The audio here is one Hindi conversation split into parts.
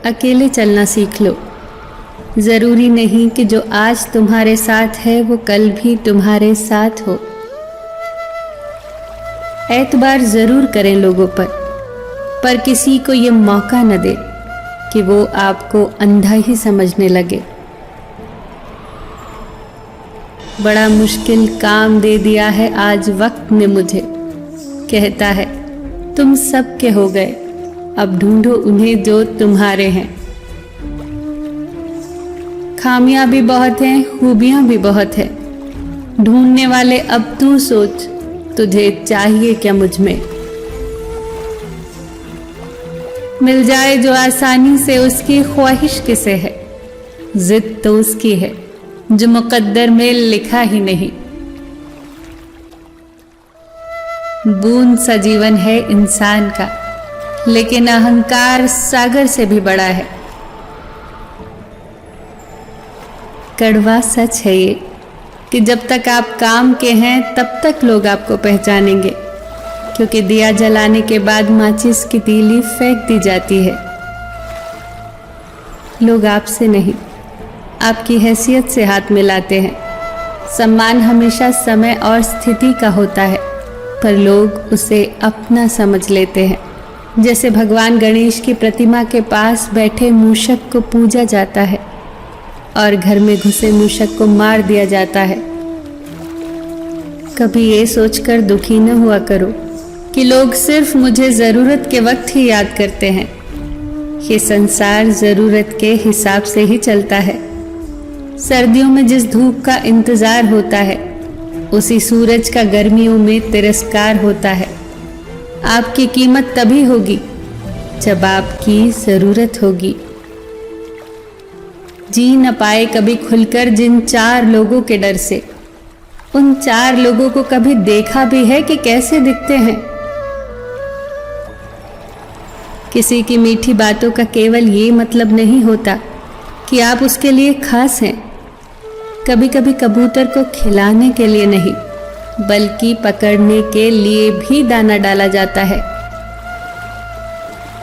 अकेले चलना सीख लो। ज़रूरी नहीं कि जो आज तुम्हारे साथ है वो कल भी तुम्हारे साथ हो। एतबार ज़रूर करें लोगों पर किसी को ये मौका न दे कि वो आपको अंधा ही समझने लगे। बड़ा मुश्किल काम दे दिया है आज वक्त ने मुझे, कहता है तुम सब के हो गए, अब ढूंढो उन्हें जो तुम्हारे हैं। खामियां भी बहुत हैं, खूबियां भी बहुत है, ढूंढने वाले अब तू सोच, तुझे चाहिए क्या मुझ में। मिल जाए जो आसानी से उसकी ख्वाहिश किसे है, जिद तो उसकी है जो मुकद्दर में लिखा ही नहीं। बूंद सा जीवन है इंसान का, लेकिन अहंकार सागर से भी बड़ा है। कड़वा सच है ये कि जब तक आप काम के हैं तब तक लोग आपको पहचानेंगे, क्योंकि दिया जलाने के बाद माचिस की तीली फेंक दी जाती है। लोग आपसे नहीं, आपकी हैसियत से हाथ मिलाते हैं। सम्मान हमेशा समय और स्थिति का होता है, पर लोग उसे अपना समझ लेते हैं। जैसे भगवान गणेश की प्रतिमा के पास बैठे मूषक को पूजा जाता है और घर में घुसे मूषक को मार दिया जाता है। कभी ये सोचकर दुखी न हुआ करो कि लोग सिर्फ मुझे ज़रूरत के वक्त ही याद करते हैं। ये संसार ज़रूरत के हिसाब से ही चलता है। सर्दियों में जिस धूप का इंतज़ार होता है, उसी सूरज का गर्मियों में तिरस्कार होता है। आपकी कीमत तभी होगी जब आपकी ज़रूरत होगी। जी न पाए कभी खुलकर जिन 4 लोगों के डर से, उन 4 लोगों को कभी देखा भी है कि कैसे दिखते हैं। किसी की मीठी बातों का केवल ये मतलब नहीं होता कि आप उसके लिए खास हैं। कभी कभी कबूतर को खिलाने के लिए नहीं, बल्कि पकड़ने के लिए भी दाना डाला जाता है।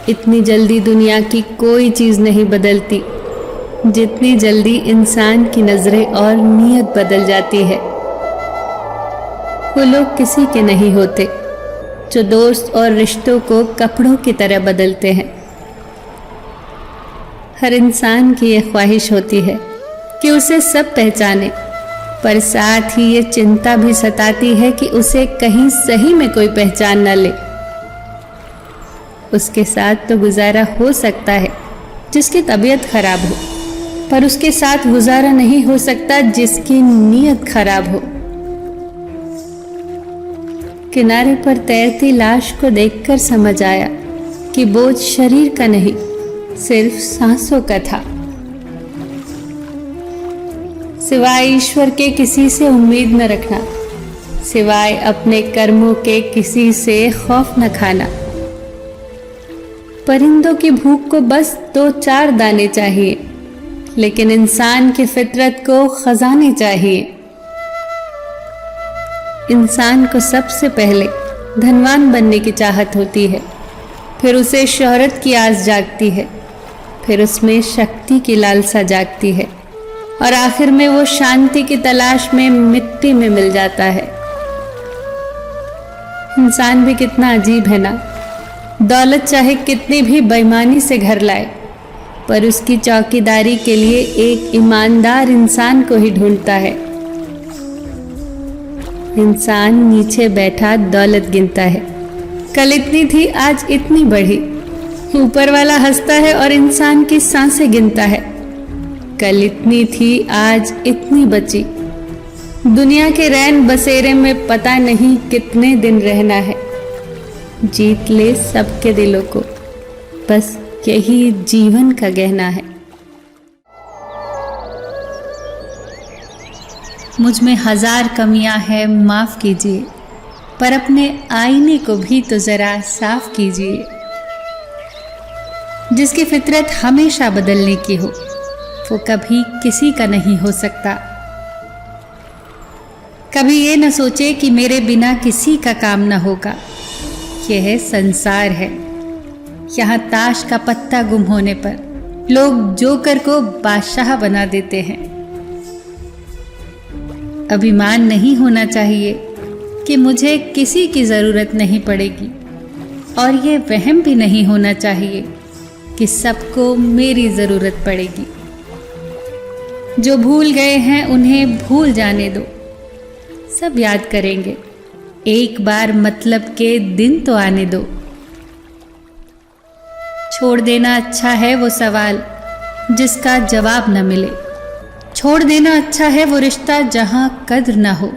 इतनी जल्दी दुनिया की कोई चीज़ नहीं बदलती जितनी जल्दी इंसान की नजरें और नीयत बदल जाती है। वो लोग किसी के नहीं होते जो दोस्त और रिश्तों को कपड़ों की तरह बदलते हैं। हर इंसान की यह ख्वाहिश होती है कि उसे सब पहचाने, पर साथ ही ये चिंता भी सताती है कि उसे कहीं सही में कोई पहचान न ले। उसके साथ तो गुजारा हो सकता है जिसकी तबीयत खराब हो, पर उसके साथ गुजारा नहीं हो सकता जिसकी नीयत खराब हो। किनारे पर तैरती लाश को देखकर समझ आया कि बोझ शरीर का नहीं, सिर्फ सांसों का था। सिवाय ईश्वर के किसी से उम्मीद न रखना, सिवाय अपने कर्मों के किसी से खौफ न खाना। परिंदों की भूख को बस 2-4 दाने चाहिए, लेकिन इंसान की फितरत को खजाने चाहिए। इंसान को सबसे पहले धनवान बनने की चाहत होती है, फिर उसे शोहरत की आस जागती है, फिर उसमें शक्ति की लालसा जागती है, और आखिर में वो शांति की तलाश में मिट्टी में मिल जाता है। इंसान भी कितना अजीब है ना। दौलत चाहे कितनी भी बेईमानी से घर लाए, पर उसकी चौकीदारी के लिए एक ईमानदार इंसान को ही ढूंढता है। इंसान नीचे बैठा दौलत गिनता है, कल इतनी थी आज इतनी बढ़ी। ऊपर वाला हंसता है और इंसान की सांसें गिनता है, कल इतनी थी आज इतनी बची। दुनिया के रैन बसेरे में पता नहीं कितने दिन रहना है। जीत ले सबके दिलों को, बस यही जीवन का गहना है। मुझ में 1000 कमियां हैं, माफ़ कीजिए, पर अपने आईने को भी तो ज़रा साफ कीजिए। जिसकी फितरत हमेशा बदलने की हो, वो कभी किसी का नहीं हो सकता। कभी ये न सोचे कि मेरे बिना किसी का काम न होगा। यह संसार है, यहाँ ताश का पत्ता गुम होने पर लोग जोकर को बादशाह बना देते हैं। अभिमान नहीं होना चाहिए कि मुझे किसी की जरूरत नहीं पड़ेगी, और ये वहम भी नहीं होना चाहिए कि सबको मेरी जरूरत पड़ेगी। जो भूल गए हैं उन्हें भूल जाने दो, सब याद करेंगे, एक बार मतलब के दिन तो आने दो। छोड़ देना अच्छा है वो सवाल जिसका जवाब न मिले, छोड़ देना अच्छा है वो रिश्ता जहां कद्र न हो,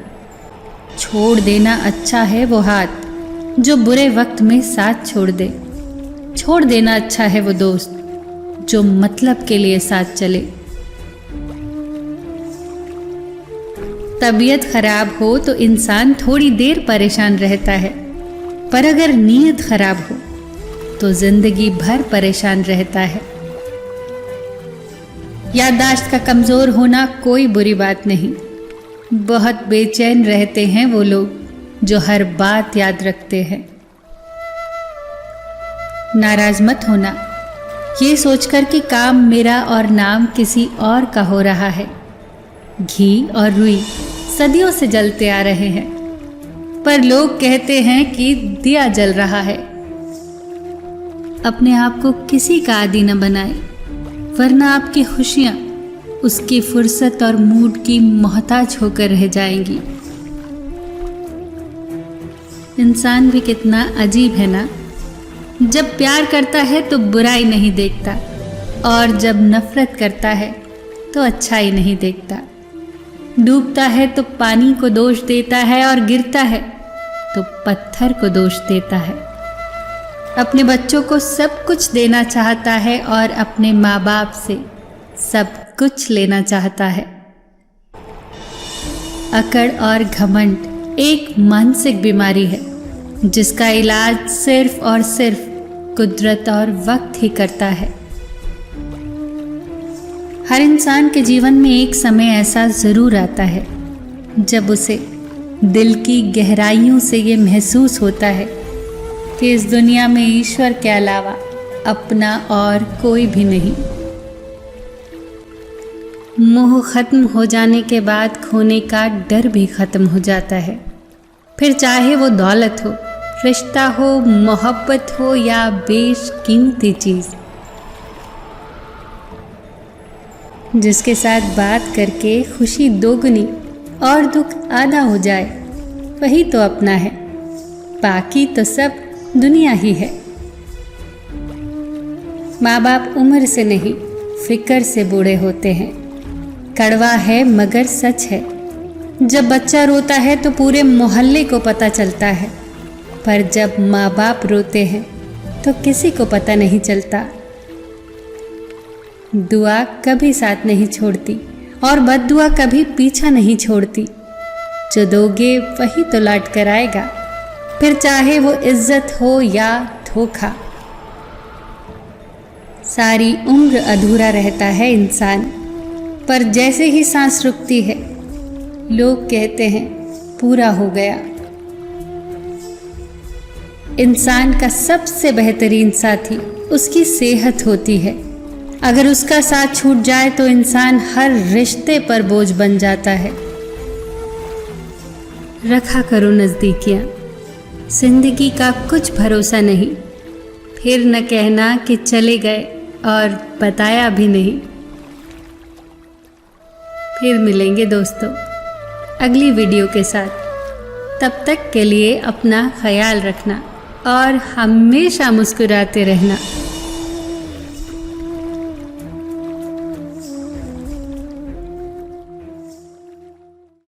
छोड़ देना अच्छा है वो हाथ जो बुरे वक्त में साथ छोड़ दे, छोड़ देना अच्छा है वो दोस्त जो मतलब के लिए साथ चले। तबीयत खराब हो तो इंसान थोड़ी देर परेशान रहता है, पर अगर नीयत खराब हो तो जिंदगी भर परेशान रहता है। याददाश्त का कमजोर होना कोई बुरी बात नहीं, बहुत बेचैन रहते हैं वो लोग जो हर बात याद रखते हैं। नाराज मत होना ये सोचकर कि काम मेरा और नाम किसी और का हो रहा है। घी और रुई सदियों से जलते आ रहे हैं, पर लोग कहते हैं कि दिया जल रहा है। अपने आप को किसी का आदी न बनाए, वरना आपकी खुशियां उसकी फुर्सत और मूड की मोहताज होकर रह जाएंगी। इंसान भी कितना अजीब है ना, जब प्यार करता है तो बुराई नहीं देखता, और जब नफरत करता है तो अच्छाई नहीं देखता। डूबता है तो पानी को दोष देता है, और गिरता है तो पत्थर को दोष देता है। अपने बच्चों को सब कुछ देना चाहता है और अपने माँ बाप से सब कुछ लेना चाहता है। अकड़ और घमंड एक मानसिक बीमारी है जिसका इलाज सिर्फ और सिर्फ कुदरत और वक्त ही करता है। हर इंसान के जीवन में एक समय ऐसा ज़रूर आता है जब उसे दिल की गहराइयों से ये महसूस होता है कि इस दुनिया में ईश्वर के अलावा अपना और कोई भी नहीं। मोह खत्म हो जाने के बाद खोने का डर भी खत्म हो जाता है, फिर चाहे वो दौलत हो, रिश्ता हो, मोहब्बत हो या बेशकीमती चीज़। जिसके साथ बात करके खुशी दोगुनी और दुख आधा हो जाए वही तो अपना है, बाकी तो सब दुनिया ही है। माँ बाप उम्र से नहीं फिक्र से बूढ़े होते हैं, कड़वा है मगर सच है। जब बच्चा रोता है तो पूरे मोहल्ले को पता चलता है, पर जब माँ बाप रोते हैं तो किसी को पता नहीं चलता। दुआ कभी साथ नहीं छोड़ती और बद्दुआ कभी पीछा नहीं छोड़ती। जो दोगे वही तो लौट कर आएगा, फिर चाहे वो इज्जत हो या धोखा। सारी उम्र अधूरा रहता है इंसान, पर जैसे ही सांस रुकती है लोग कहते हैं पूरा हो गया। इंसान का सबसे बेहतरीन साथी उसकी सेहत होती है। अगर उसका साथ छूट जाए तो इंसान हर रिश्ते पर बोझ बन जाता है। रखा करो नज़दीकियाँ, जिंदगी का कुछ भरोसा नहीं, फिर न कहना कि चले गए और बताया भी नहीं। फिर मिलेंगे दोस्तों अगली वीडियो के साथ। तब तक के लिए अपना ख्याल रखना और हमेशा मुस्कुराते रहना।